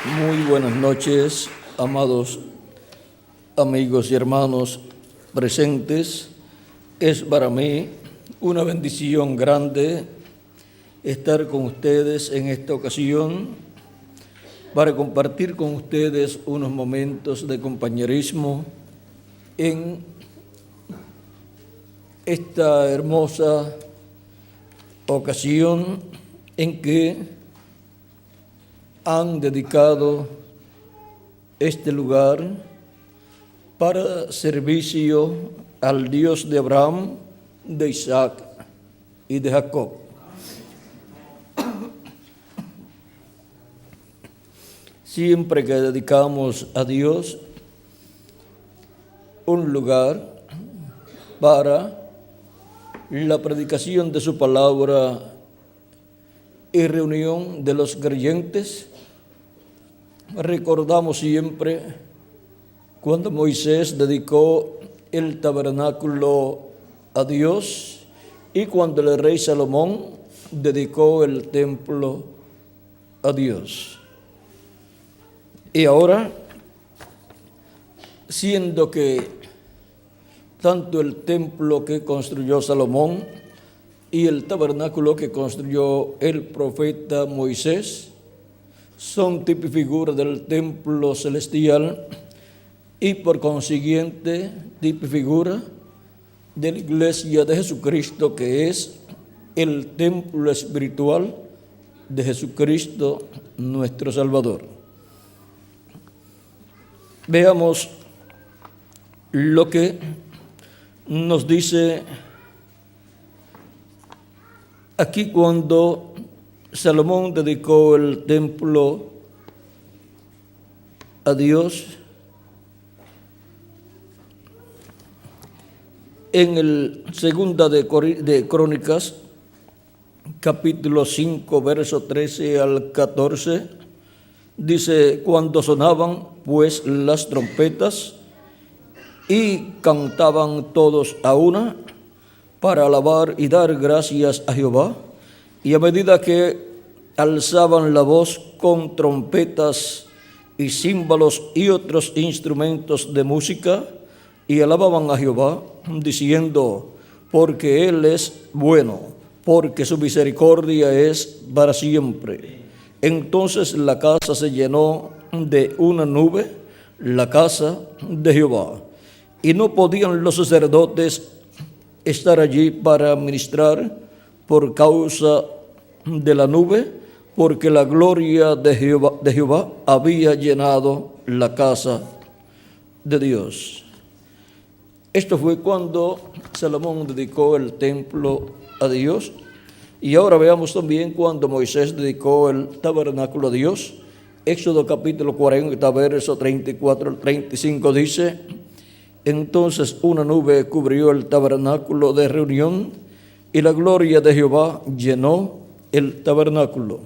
Muy buenas noches, amados amigos y hermanos presentes. Es para mí una bendición grande estar con ustedes en esta ocasión para compartir con ustedes unos momentos de compañerismo en esta hermosa ocasión en que han dedicado este lugar para servicio al Dios de Abraham, de Isaac y de Jacob. Siempre que dedicamos a Dios un lugar para la predicación de su palabra y reunión de los creyentes, recordamos siempre cuando Moisés dedicó el tabernáculo a Dios y cuando el rey Salomón dedicó el templo a Dios. Y ahora, siendo que tanto el templo que construyó Salomón y el tabernáculo que construyó el profeta Moisés son tipo y figura del templo celestial y por consiguiente tipo y figura de la iglesia de Jesucristo, que es el templo espiritual de Jesucristo nuestro Salvador. Veamos lo que nos dice aquí cuando Salomón dedicó el templo a Dios. En el segunda de Crónicas, capítulo 5, verso 13 al 14, dice: cuando sonaban pues las trompetas y cantaban todos a una para alabar y dar gracias a Jehová, y a medida que alzaban la voz con trompetas y címbalos y otros instrumentos de música, y alababan a Jehová, diciendo: porque Él es bueno, porque su misericordia es para siempre. Entonces la casa se llenó de una nube, la casa de Jehová, y no podían los sacerdotes estar allí para ministrar por causa de la nube, porque la gloria de Jehová había llenado la casa de Dios. Esto fue cuando Salomón dedicó el templo a Dios. Y ahora veamos también cuando Moisés dedicó el tabernáculo a Dios. Éxodo capítulo 40, verso 34 al 35 dice: entonces una nube cubrió el tabernáculo de reunión, y la gloria de Jehová llenó el tabernáculo.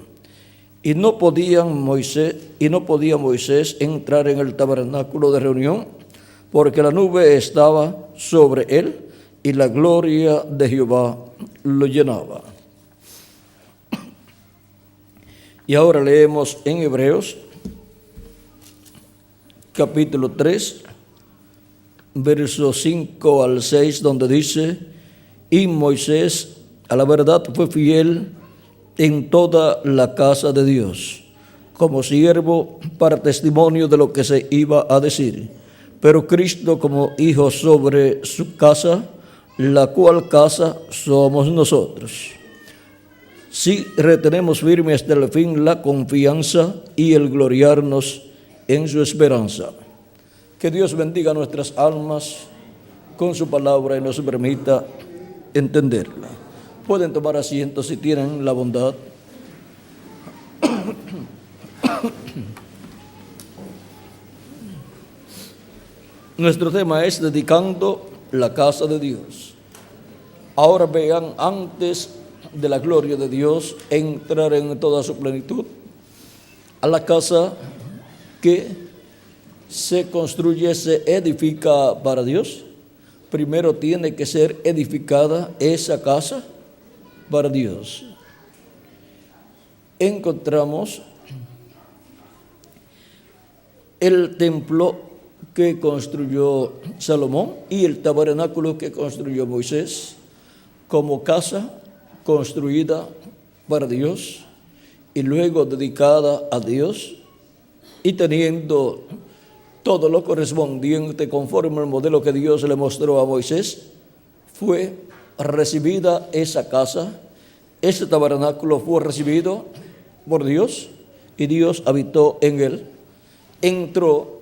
Y no podía Moisés entrar en el tabernáculo de reunión, porque la nube estaba sobre él, y la gloria de Jehová lo llenaba. Y ahora leemos en Hebreos, capítulo 3, versos 5 al 6, donde dice: y Moisés a la verdad fue fiel en toda la casa de Dios, como siervo para testimonio de lo que se iba a decir, pero Cristo como hijo sobre su casa, la cual casa somos nosotros, si retenemos firme hasta el fin la confianza y el gloriarnos en su esperanza. Que Dios bendiga nuestras almas con su palabra y nos permita entenderla. Pueden tomar asiento si tienen la bondad. Nuestro tema es dedicando la casa de Dios. Ahora vean, antes de la gloria de Dios entrar en toda su plenitud, a la casa que se construye, se edifica para Dios, primero tiene que ser edificada esa casa para Dios. Encontramos el templo que construyó Salomón y el tabernáculo que construyó Moisés como casa construida para Dios y luego dedicada a Dios y teniendo todo lo correspondiente conforme al modelo que Dios le mostró a Moisés, fue recibida esa casa, ese tabernáculo fue recibido por Dios y Dios habitó en él, entró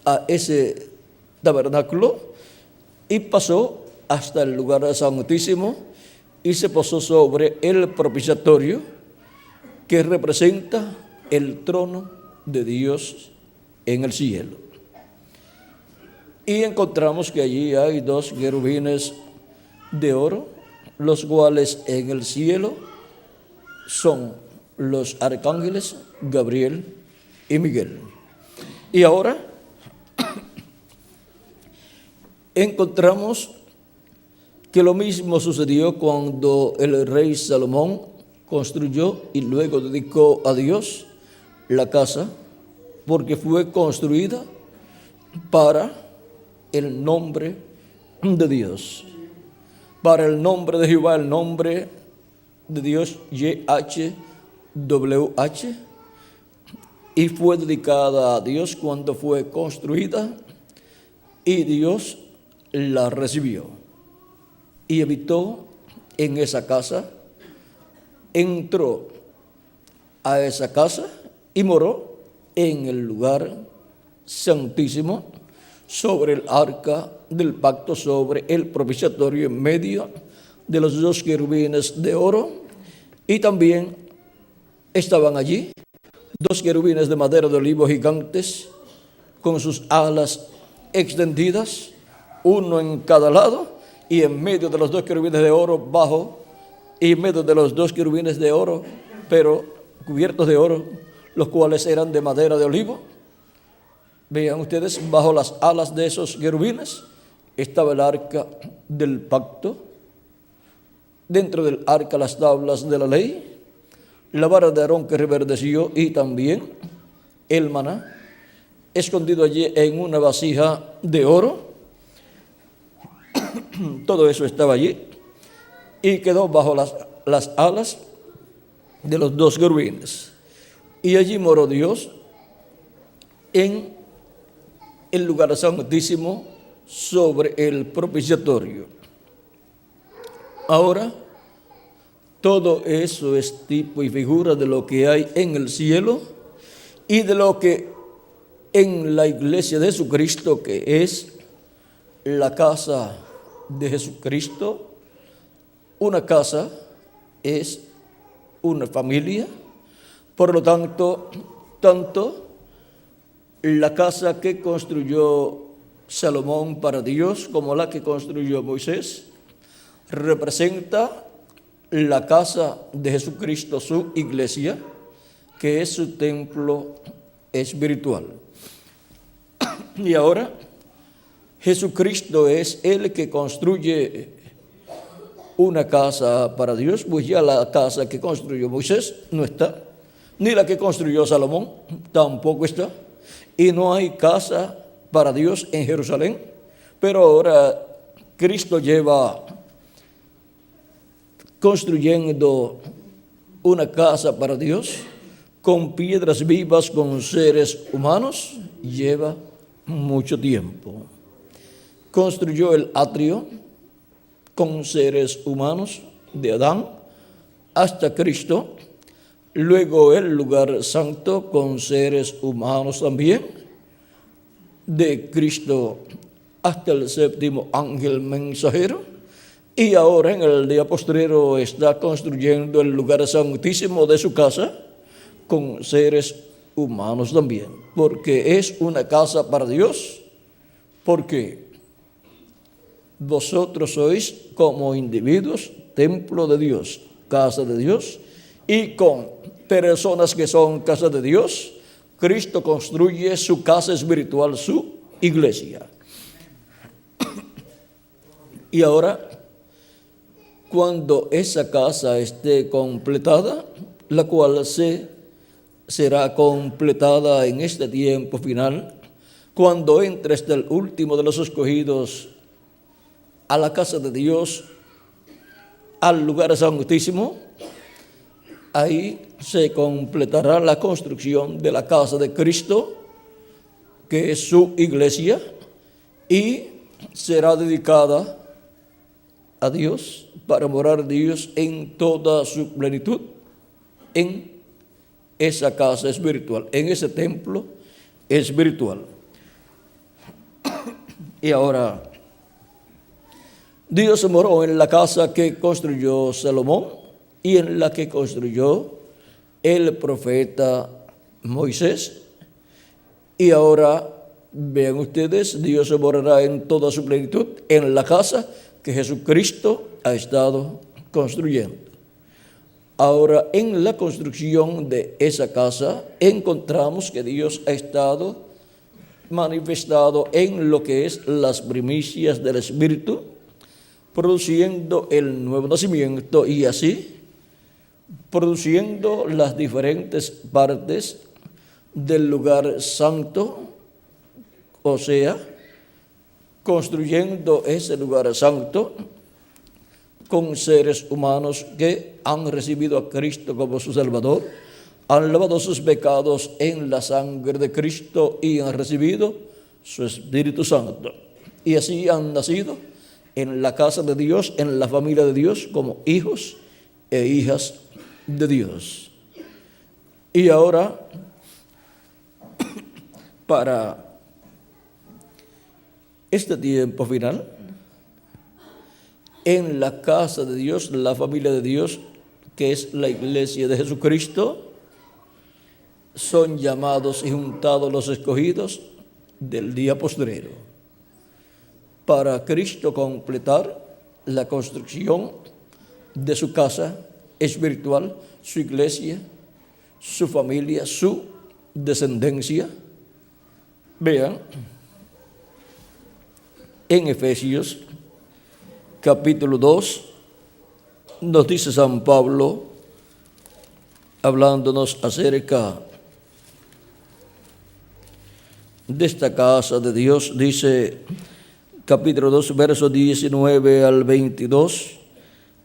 a ese tabernáculo y pasó hasta el lugar santísimo y se posó sobre el propiciatorio que representa el trono de Dios en el cielo. Y encontramos que allí hay 2 querubines de oro, los cuales en el cielo son los arcángeles Gabriel y Miguel. Y ahora encontramos que lo mismo sucedió cuando el rey Salomón construyó y luego dedicó a Dios la casa, porque fue construida para el nombre de Dios, para el nombre de Jehová, el nombre de Dios YHWH, y fue dedicada a Dios cuando fue construida y Dios la recibió y habitó en esa casa, entró a esa casa y moró en el lugar santísimo sobre el arca del pacto, sobre el propiciatorio en medio de los 2 querubines de oro, y también estaban allí 2 querubines de madera de olivo gigantes con sus alas extendidas, uno en cada lado, y en medio de los 2 querubines de oro bajo, y en medio de los 2 querubines de oro, pero cubiertos de oro, los cuales eran de madera de olivo. Vean ustedes, bajo las alas de esos querubines estaba el arca del pacto, dentro del arca las tablas de la ley, la vara de Aarón que reverdeció y también el maná, escondido allí en una vasija de oro. Todo eso estaba allí y quedó bajo las alas de los 2 querubines. Y allí moró Dios en el lugar santísimo sobre el propiciatorio. Ahora, todo eso es tipo y figura de lo que hay en el cielo y de lo que en la iglesia de Jesucristo, que es la casa de Jesucristo. Una casa es una familia, por lo tanto, tanto la casa que construyó Salomón para Dios como la que construyó Moisés representa la casa de Jesucristo, su iglesia, que es su templo espiritual. Y ahora Jesucristo es el que construye una casa para Dios, pues ya la casa que construyó Moisés no está, ni la que construyó Salomón tampoco está, y no hay casa para Dios en Jerusalén. Pero ahora Cristo lleva construyendo una casa para Dios con piedras vivas, con seres humanos, lleva mucho tiempo. Construyó el atrio con seres humanos de Adán hasta Cristo, luego el lugar santo con seres humanos también, de Cristo hasta el 7º ángel mensajero, y ahora en el día postrero está construyendo el lugar santísimo de su casa con seres humanos también, porque es una casa para Dios, porque vosotros sois como individuos templo de Dios, casa de Dios, y con personas que son casa de Dios, Cristo construye su casa espiritual, su iglesia. Y ahora, cuando esa casa esté completada, la cual se será completada en este tiempo final, cuando entres del último de los escogidos a la casa de Dios, al lugar santísimo. Ahí se completará la construcción de la casa de Cristo, que es su iglesia, y será dedicada a Dios, para morar Dios en toda su plenitud, en esa casa espiritual, en ese templo espiritual. Y ahora, Dios moró en la casa que construyó Salomón y en la que construyó el profeta Moisés. Y ahora, vean ustedes, Dios morará en toda su plenitud en la casa que Jesucristo ha estado construyendo. Ahora, en la construcción de esa casa, encontramos que Dios ha estado manifestado en lo que es las primicias del Espíritu, produciendo el nuevo nacimiento y así produciendo las diferentes partes del lugar santo, o sea, construyendo ese lugar santo con seres humanos que han recibido a Cristo como su Salvador, han lavado sus pecados en la sangre de Cristo y han recibido su Espíritu Santo. Y así han nacido en la casa de Dios, en la familia de Dios, como hijos e hijas de Dios. Y ahora, para este tiempo final, en la casa de Dios, la familia de Dios, que es la iglesia de Jesucristo, son llamados y juntados los escogidos del día postrero, para Cristo completar la construcción de su casa espiritual, su iglesia, su familia, su descendencia. Vean, en Efesios capítulo 2, nos dice San Pablo, hablándonos acerca de esta casa de Dios, dice capítulo 2, versos 19 al 22,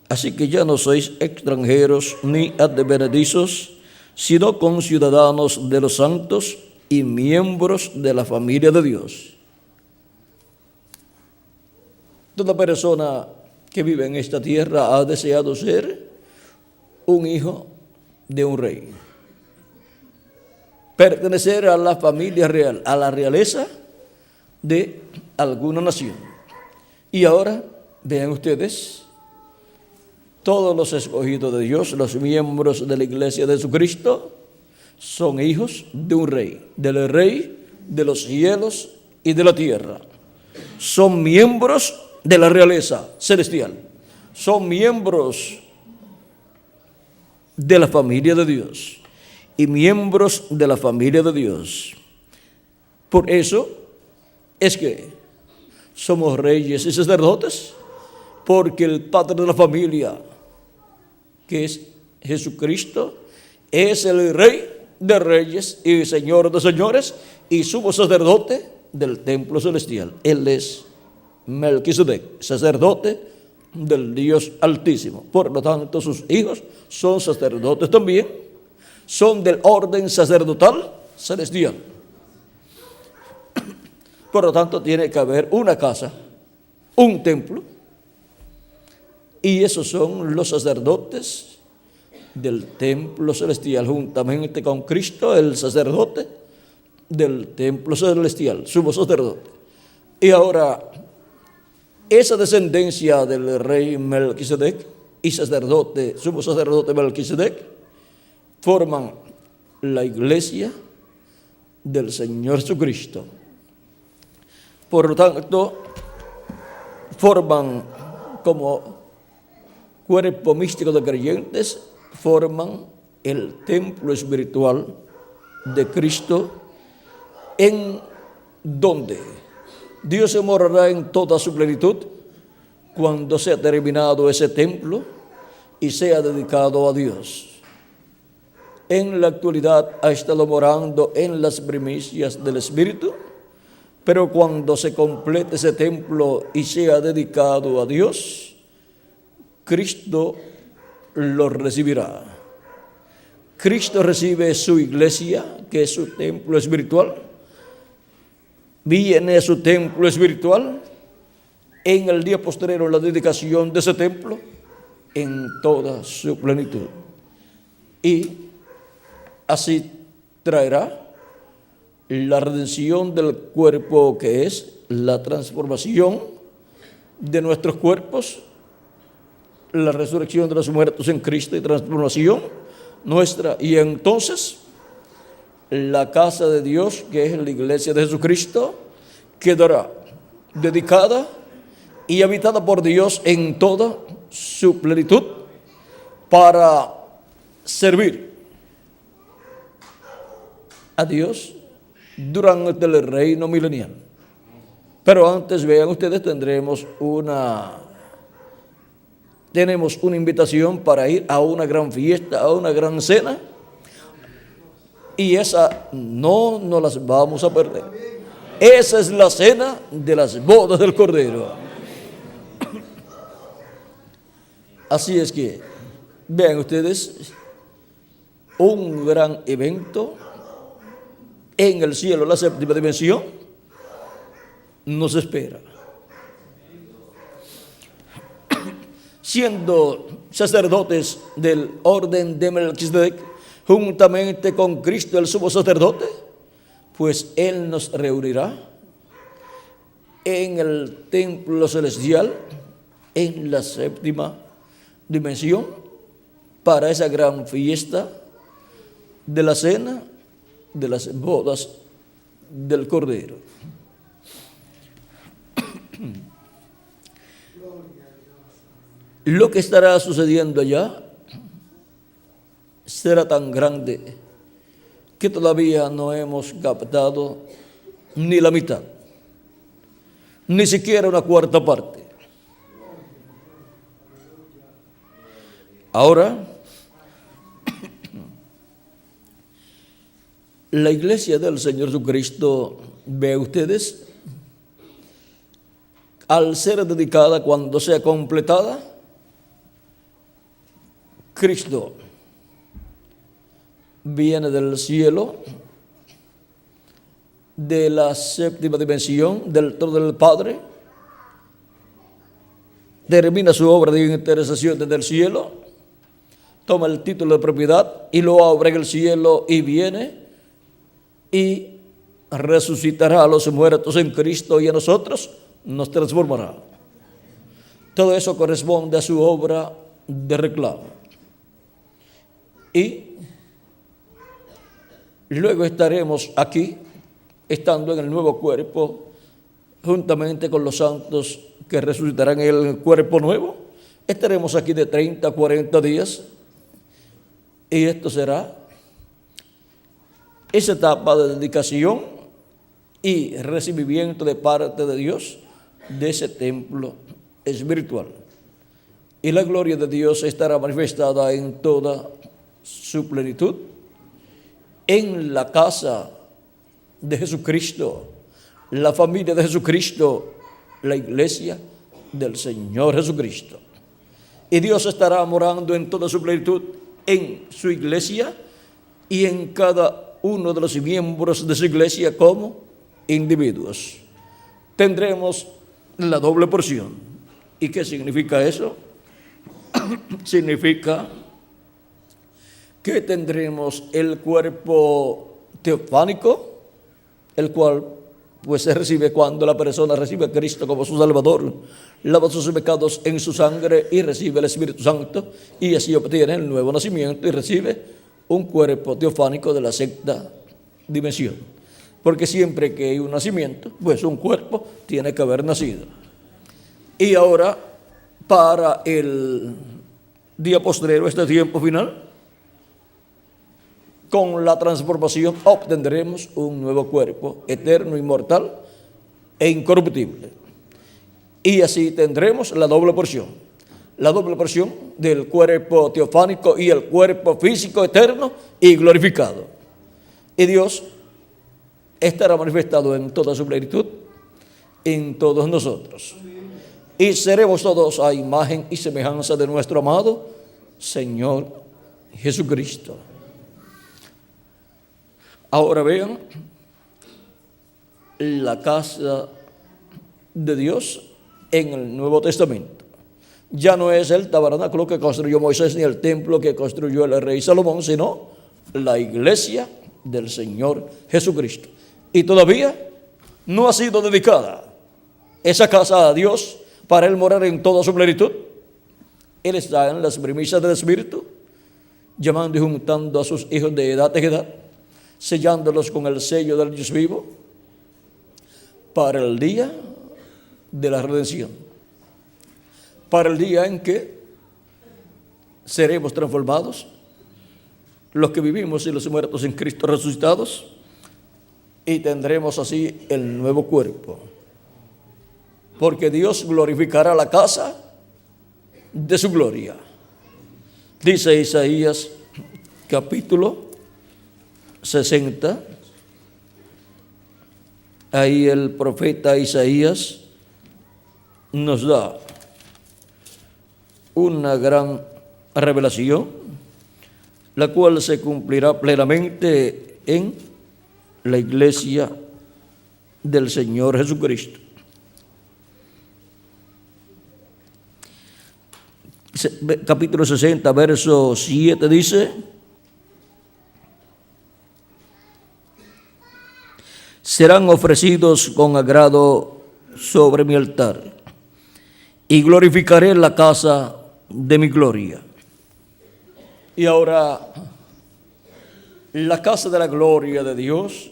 así que ya no sois extranjeros ni advenedizos, sino conciudadanos de los santos y miembros de la familia de Dios. Toda persona que vive en esta tierra ha deseado ser un hijo de un rey, pertenecer a la familia real, a la realeza de alguna nación. Y ahora, vean ustedes, todos los escogidos de Dios, los miembros de la iglesia de Jesucristo, son hijos de un rey, del rey de los cielos y de la tierra. Son miembros de la realeza celestial. Son miembros de la familia de Dios y miembros de la familia de Dios. Por eso es que somos reyes y sacerdotes, porque el padre de la familia, que es Jesucristo, es el rey de reyes y señor de señores y sumo sacerdote del templo celestial. Él es Melquisedec, sacerdote del Dios Altísimo. Por lo tanto, sus hijos son sacerdotes también, son del orden sacerdotal celestial. Por lo tanto, tiene que haber una casa, un templo, y esos son los sacerdotes del templo celestial, juntamente con Cristo, el sacerdote del templo celestial, sumo sacerdote. Y ahora, esa descendencia del rey Melquisedec y sacerdote, sumo sacerdote Melquisedec, forman la iglesia del Señor Jesucristo. Por lo tanto, forman como cuerpo místico de creyentes, forman el templo espiritual de Cristo, en donde Dios se morará en toda su plenitud cuando sea terminado ese templo y sea dedicado a Dios. en la actualidad ha estado morando en las primicias del Espíritu, pero cuando se complete ese templo y sea dedicado a Dios, Cristo lo recibirá. Cristo recibe su iglesia, que es su templo espiritual, viene a su templo espiritual en el día posterior, la dedicación de ese templo en toda su plenitud. Y así traerá la redención del cuerpo, que es la transformación de nuestros cuerpos, la resurrección de los muertos en Cristo y transformación nuestra. Y entonces la casa de Dios, que es la iglesia de Jesucristo, quedará dedicada y habitada por Dios en toda su plenitud para servir a Dios durante el reino milenial. Pero antes, vean ustedes, tenemos una invitación para ir a una gran fiesta, a una gran cena, y esa no nos las vamos a perder. Esa es la cena de las bodas del Cordero. Así es que, vean ustedes, un gran evento en el cielo, la séptima dimensión, nos espera. Siendo sacerdotes del orden de Melquisedec, juntamente con Cristo el sumo sacerdote, pues Él nos reunirá en el templo celestial, en la séptima dimensión, para esa gran fiesta de la cena de las bodas del Cordero. Lo que estará sucediendo allá será tan grande que todavía no hemos captado ni la mitad, ni siquiera una cuarta parte. Ahora, la iglesia del Señor Jesucristo, vean ustedes, al ser dedicada, cuando sea completada, Cristo viene del cielo, de la séptima dimensión, del trono del Padre, termina su obra de intercesión desde el cielo, toma el título de propiedad y lo abre en el cielo y viene y resucitará a los muertos en Cristo y a nosotros nos transformará. Todo eso corresponde a su obra de reclamo. Y luego estaremos aquí, estando en el nuevo cuerpo, juntamente con los santos que resucitarán en el cuerpo nuevo. Estaremos aquí de 30 a 40 días. Y esto será esa etapa de dedicación y recibimiento de parte de Dios de ese templo espiritual. Y la gloria de Dios estará manifestada en toda su plenitud en la casa de Jesucristo, la familia de Jesucristo, la iglesia del Señor Jesucristo. Y Dios estará morando en toda su plenitud en su iglesia y en cada uno de los miembros de su iglesia como individuos. Tendremos la doble porción. ¿Y qué significa eso? Significa que tendremos el cuerpo teofánico, el cual pues se recibe cuando la persona recibe a Cristo como su Salvador, lava sus pecados en su sangre y recibe el Espíritu Santo, y así obtiene el nuevo nacimiento y recibe un cuerpo teofánico de la sexta dimensión. Porque siempre que hay un nacimiento, pues un cuerpo tiene que haber nacido. Y ahora, para el día postrero, este tiempo final, con la transformación obtendremos un nuevo cuerpo eterno, inmortal e incorruptible. Y así tendremos la doble porción. la doble porción del cuerpo teofánico y el cuerpo físico eterno y glorificado. Y Dios estará manifestado en toda su plenitud en todos nosotros. Y seremos todos a imagen y semejanza de nuestro amado Señor Jesucristo. Ahora vean la casa de Dios en el Nuevo Testamento. Ya no es el tabernáculo que construyó Moisés ni el templo que construyó el rey Salomón, sino la iglesia del Señor Jesucristo. Y todavía no ha sido dedicada esa casa a Dios para Él morar en toda su plenitud. Él está en las primicias del Espíritu, llamando y juntando a sus hijos de edad en edad, sellándolos con el sello del Dios vivo para el día de la redención, para el día en que seremos transformados, los que vivimos y los muertos en Cristo resucitados, y tendremos así el nuevo cuerpo, porque Dios glorificará la casa de su gloria. Dice Isaías capítulo 60, ahí el profeta Isaías nos da una gran revelación, la cual se cumplirá plenamente en la iglesia del Señor Jesucristo. Capítulo 60, verso 7 dice: serán ofrecidos con agrado sobre mi altar, y glorificaré la casa de mi gloria. Y ahora, la casa de la gloria de Dios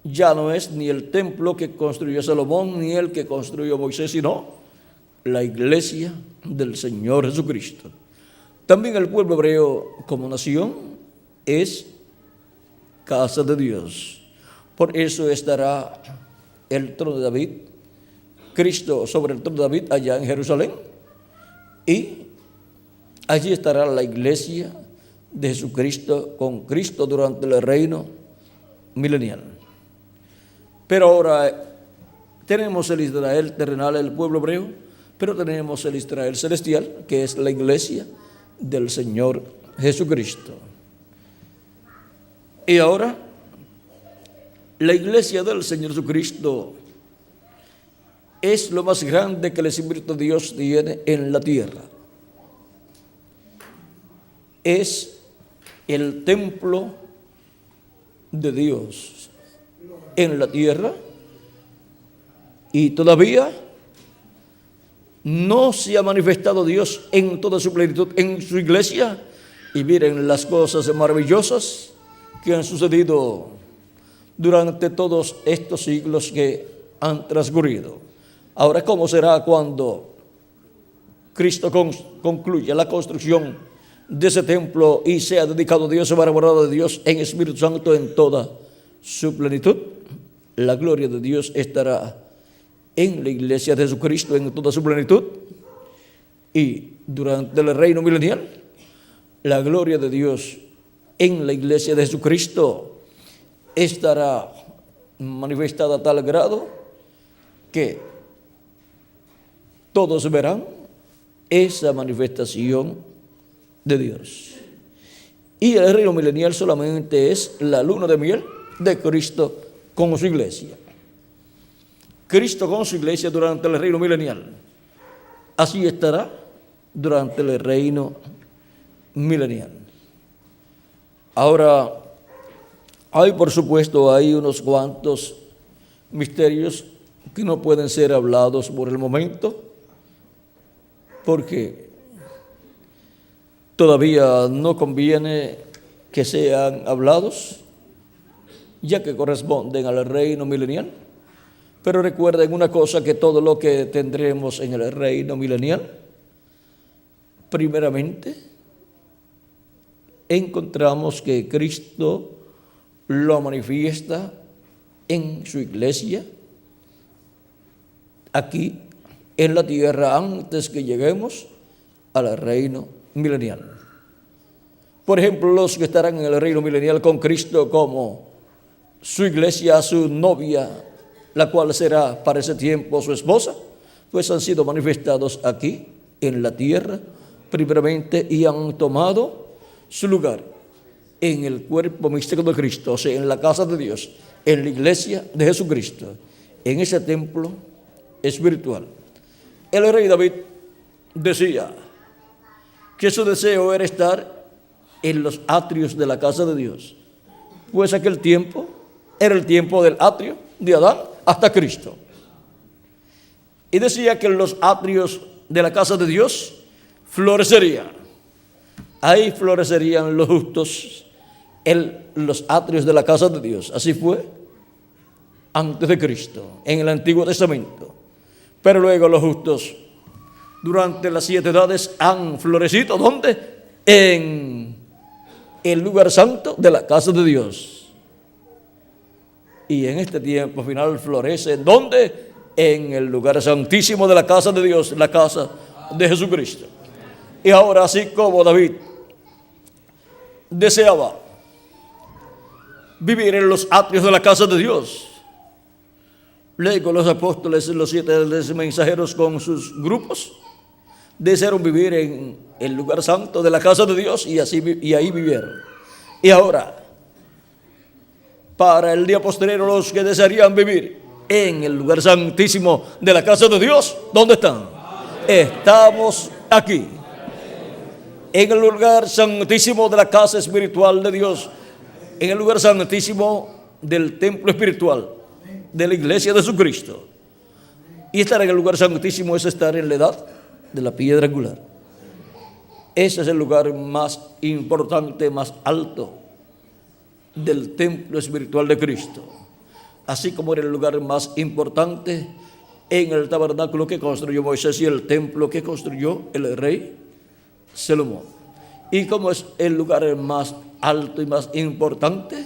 ya no es ni el templo que construyó Salomón, ni el que construyó Moisés, sino la iglesia del Señor Jesucristo. También el pueblo hebreo como nación es casa de Dios. Por eso estará el trono de David, Cristo sobre el trono de David allá en Jerusalén, y allí estará la iglesia de Jesucristo con Cristo durante el reino milenial. Pero ahora tenemos el Israel terrenal, el pueblo hebreo, pero tenemos el Israel celestial, que es la iglesia del Señor Jesucristo. Y ahora, la iglesia del Señor Jesucristo es lo más grande que el Espíritu de Dios tiene en la tierra. Es el templo de Dios en la tierra, y todavía no se ha manifestado Dios en toda su plenitud en su iglesia. Y miren las cosas maravillosas que han sucedido durante todos estos siglos que han transcurrido. Ahora, ¿cómo será cuando Cristo concluya la construcción de ese templo y sea dedicado a Dios, para morada de Dios en Espíritu Santo en toda su plenitud? La gloria de Dios estará en la iglesia de Jesucristo en toda su plenitud, y durante el reino milenial la gloria de Dios en la iglesia de Jesucristo estará manifestada a tal grado que todos verán esa manifestación de Dios. Y el reino milenial solamente es la luna de miel de Cristo con su iglesia. Cristo con su iglesia durante el reino milenial. Así estará durante el reino milenial. Ahora, por supuesto, hay unos cuantos misterios que no pueden ser hablados por el momento, porque todavía no conviene que sean hablados, ya que corresponden al reino milenial. Pero recuerden una cosa, que todo lo que tendremos en el reino milenial, primeramente, encontramos que Cristo lo manifiesta en su iglesia, aquí en la tierra antes que lleguemos al reino milenial. Por ejemplo, los que estarán en el reino milenial con Cristo como su iglesia, su novia, la cual será para ese tiempo su esposa, pues han sido manifestados aquí en la tierra primeramente y han tomado su lugar en el cuerpo místico de Cristo, o sea, en la casa de Dios, en la iglesia de Jesucristo, en ese templo espiritual. El rey David decía que su deseo era estar en los atrios de la casa de Dios, pues aquel tiempo era el tiempo del atrio de Adán hasta Cristo. Y decía que los atrios de la casa de Dios florecerían. Ahí florecerían los justos en los atrios de la casa de Dios. Así fue antes de Cristo, en el Antiguo Testamento. Pero luego los justos durante las 7 edades han florecido. ¿Dónde? En el lugar santo de la casa de Dios. Y en este tiempo final florece, ¿dónde? En el lugar santísimo de la casa de Dios, la casa de Jesucristo. Y ahora, así como David deseaba vivir en los atrios de la casa de Dios, luego los apóstoles, los 7 mensajeros con sus grupos, desearon vivir en el lugar santo de la casa de Dios y ahí vivieron. Y ahora, para el día posterior, los que desearían vivir en el lugar santísimo de la casa de Dios, ¿dónde están? Estamos aquí, en el lugar santísimo de la casa espiritual de Dios, en el lugar santísimo del templo espiritual de la iglesia de Jesucristo. Y estar en el lugar santísimo es estar en la edad de la piedra angular. Ese es el lugar más importante, más alto del templo espiritual de Cristo. Así como era el lugar más importante en el tabernáculo que construyó Moisés y el templo que construyó el rey Salomón. Y como es el lugar más alto y más importante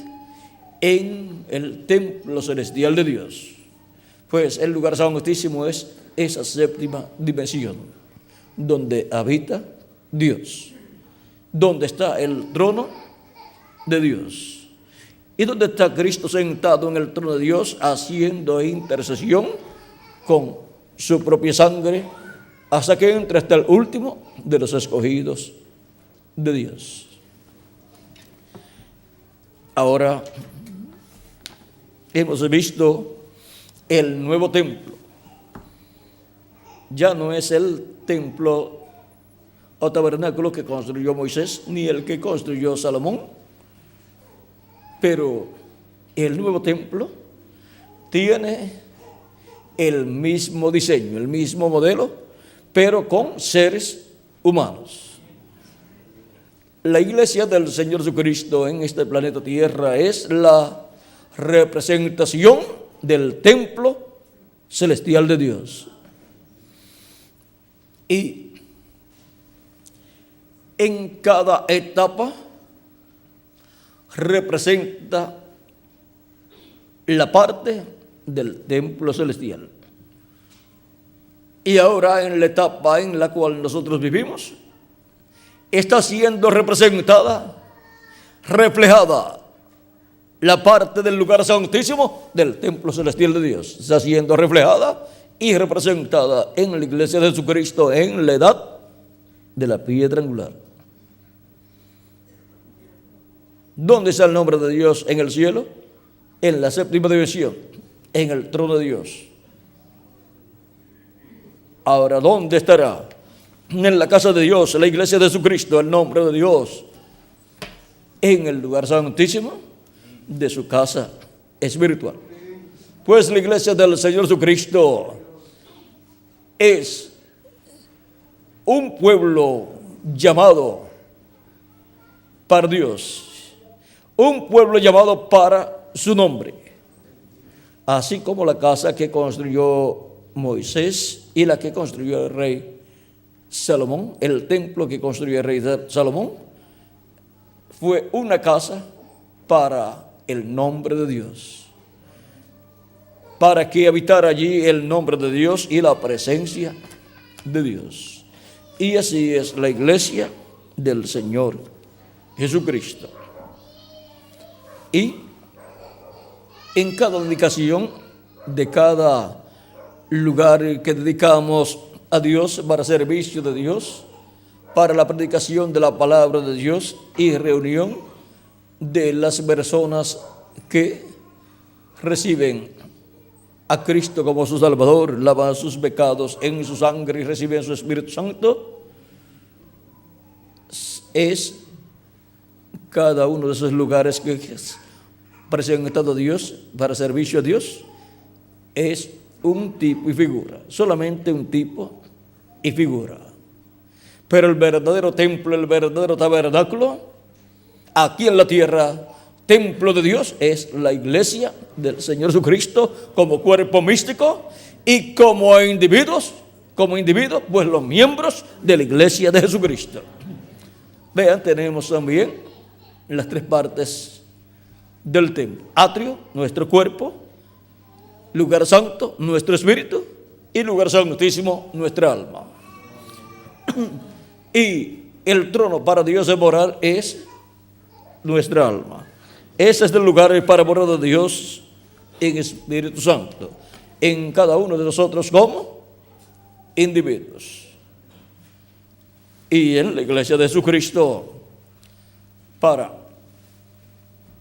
en el templo celestial de Dios, pues el lugar santísimo es esa 7ª dimensión, donde habita Dios, donde está el trono de Dios y donde está Cristo sentado en el trono de Dios haciendo intercesión con su propia sangre hasta que entre hasta el último de los escogidos de Dios. Ahora hemos visto el nuevo templo. Ya no es el templo o tabernáculo que construyó Moisés, ni el que construyó Salomón, pero el nuevo templo tiene el mismo diseño, el mismo modelo, pero con seres humanos. La iglesia del Señor Jesucristo en este planeta Tierra es la representación del templo celestial de Dios. Y en cada etapa representa la parte del templo celestial. Y ahora en la etapa en la cual nosotros vivimos, está siendo representada, reflejada la parte del lugar santísimo del templo celestial de Dios. Está siendo reflejada y representada en la iglesia de Jesucristo en la edad de la piedra angular. ¿Dónde está el nombre de Dios en el cielo? En la 7ª dimensión, en el trono de Dios. Ahora, ¿dónde estará? En la casa de Dios, en la iglesia de Jesucristo, el nombre de Dios, en el lugar santísimo de su casa espiritual. Pues la iglesia del Señor Jesucristo es un pueblo llamado para Dios, un pueblo llamado para su nombre, así como la casa que construyó Moisés y la que construyó el rey Salomón, el templo que construyó el rey Salomón, fue una casa para el nombre de Dios. para que habitara allí el nombre de Dios y la presencia de Dios. Y así es la iglesia del Señor Jesucristo. Y en cada dedicación de cada lugar que dedicamos a Dios para servicio de Dios, para la predicación de la palabra de Dios y reunión de las personas que reciben a Cristo como su Salvador, lavan sus pecados en su sangre y reciben su Espíritu Santo, es cada uno de esos lugares que presentado a Dios para servicio a Dios, es un tipo y figura, solamente un tipo y figura. Pero el verdadero templo, el verdadero tabernáculo, aquí en la tierra, templo de Dios, es la iglesia del Señor Jesucristo como cuerpo místico y como individuos, pues los miembros de la iglesia de Jesucristo. Vean, tenemos también las tres partes del templo: atrio, nuestro cuerpo; lugar santo, nuestro espíritu; y lugar santísimo, nuestra alma. Y el trono para Dios de morar es nuestra alma. Ese es el lugar para morar de Dios en Espíritu Santo, en cada uno de nosotros como individuos. Y en la iglesia de Jesucristo, para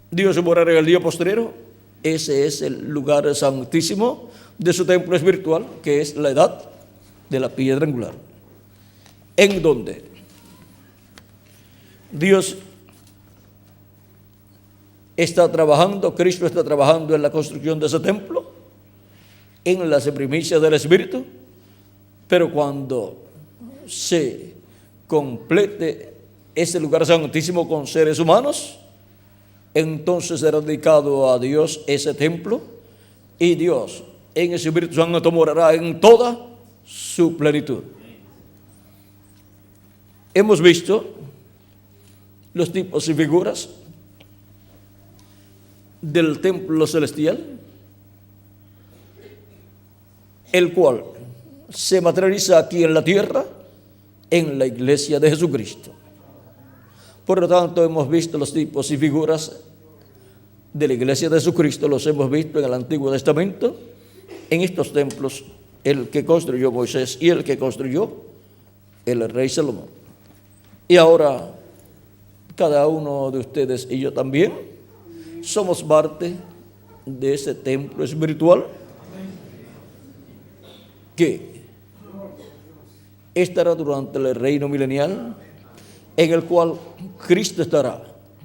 Dios morar en el día postrero, ese es el lugar santísimo de su templo espiritual, que es la edad de la piedra angular, en donde Dios está trabajando, Cristo está trabajando en la construcción de ese templo, en las primicias del Espíritu. Pero cuando se complete ese lugar santísimo con seres humanos, entonces será dedicado a Dios ese templo, y Dios en el Espíritu Santo morará en toda su plenitud. Hemos visto los tipos y figuras del templo celestial, el cual se materializa aquí en la tierra, en la iglesia de Jesucristo. Por lo tanto, hemos visto los tipos y figuras de la iglesia de Jesucristo, los hemos visto en el Antiguo Testamento, en estos templos, el que construyó Moisés y el que construyó el rey Salomón. Y ahora, cada uno de ustedes y yo también somos parte de ese templo espiritual que estará durante el reino milenial, en el cual Cristo estará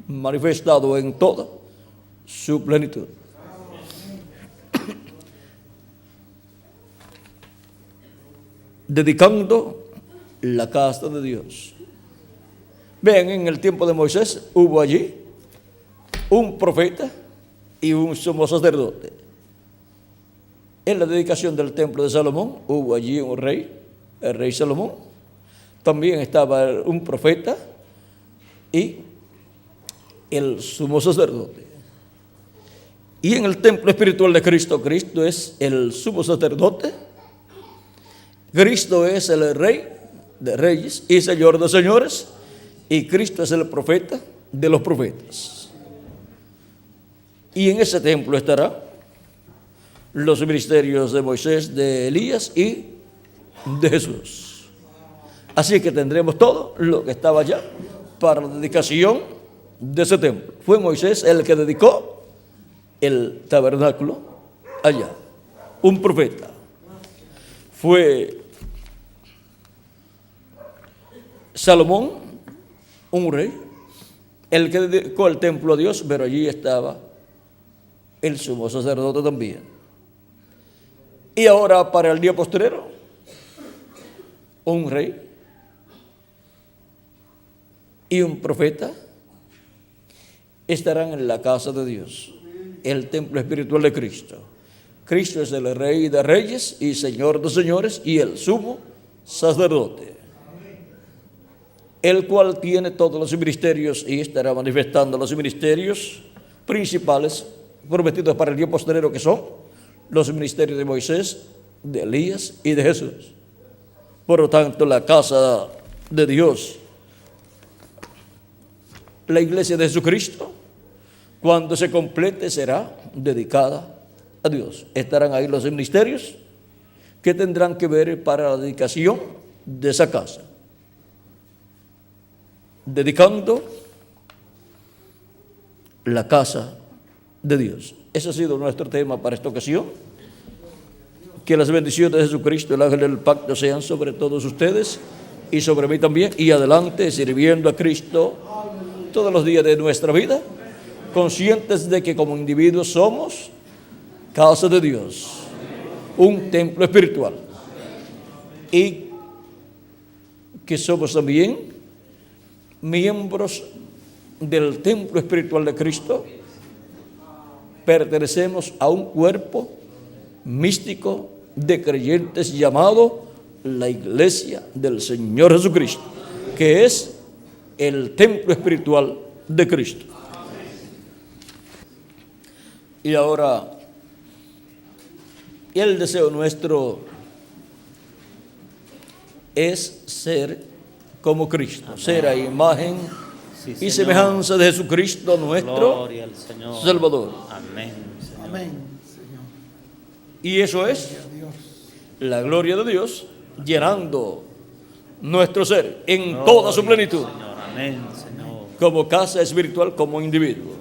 manifestado en toda su plenitud. Dedicando la casa de Dios. Vean, en el tiempo de Moisés hubo allí un profeta y un sumo sacerdote. En la dedicación del templo de Salomón hubo allí un rey, el rey Salomón. También estaba un profeta y el sumo sacerdote. Y en el templo espiritual de Cristo, Cristo es el sumo sacerdote, Cristo es el rey de reyes y señor de señores, y Cristo es el profeta de los profetas. Y en ese templo estarán los ministerios de Moisés, de Elías y de Jesús. Así que tendremos todo lo que estaba allá para la dedicación de ese templo. Fue Moisés el que dedicó el tabernáculo allá, un profeta. Fue Salomón, un rey, el que dedicó el templo a Dios, pero allí estaba el sumo sacerdote también. Y ahora, para el día postrero, un rey y un profeta estarán en la casa de Dios, el templo espiritual de Cristo. Cristo es el Rey de reyes y Señor de señores y el sumo sacerdote, el cual tiene todos los ministerios y estará manifestando los ministerios principales prometidos para el día postrero, que son los ministerios de Moisés, de Elías y de Jesús. Por lo tanto, la casa de Dios, la iglesia de Jesucristo, cuando se complete, será dedicada a Dios. Estarán ahí los ministerios que tendrán que ver para la dedicación de esa casa. Dedicando la casa de Dios. Ese ha sido nuestro tema para esta ocasión. Que las bendiciones de Jesucristo, el ángel del pacto, sean sobre todos ustedes y sobre mí también, y adelante sirviendo a Cristo todos los días de nuestra vida, conscientes de que como individuos somos casa de Dios, un templo espiritual, y que somos también miembros del templo espiritual de Cristo. Pertenecemos a un cuerpo místico de creyentes llamado la Iglesia del Señor Jesucristo, que es el templo espiritual de Cristo. Y ahora, el deseo nuestro es ser como Cristo. Amén. Ser a imagen y semejanza de Jesucristo, nuestro Salvador. Amén, Señor. Amén, Señor. Y eso es la gloria de Dios llenando nuestro ser en toda su plenitud. Señor. Amén, Señor. Como casa espiritual, como individuo.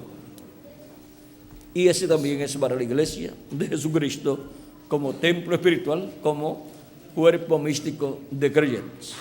Y ese también es para la iglesia de Jesucristo como templo espiritual, como cuerpo místico de creyentes.